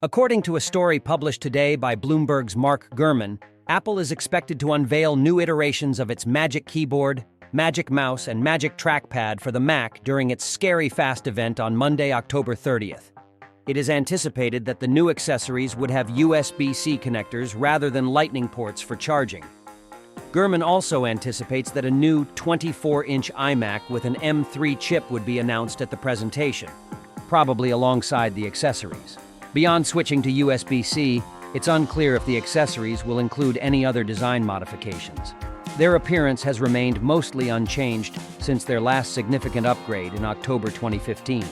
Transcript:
According to a story published today by Bloomberg's Mark Gurman, Apple is expected to unveil new iterations of its Magic Keyboard, Magic Mouse, and Magic Trackpad for the Mac during its Scary Fast event on Monday, October 30th. It is anticipated that the new accessories would have USB-C connectors rather than Lightning ports for charging. Gurman also anticipates that a new 24-inch iMac with an M3 chip would be announced at the presentation, probably alongside the accessories. Beyond switching to USB-C, it's unclear if the accessories will include any other design modifications. Their appearance has remained mostly unchanged since their last significant upgrade in October 2015.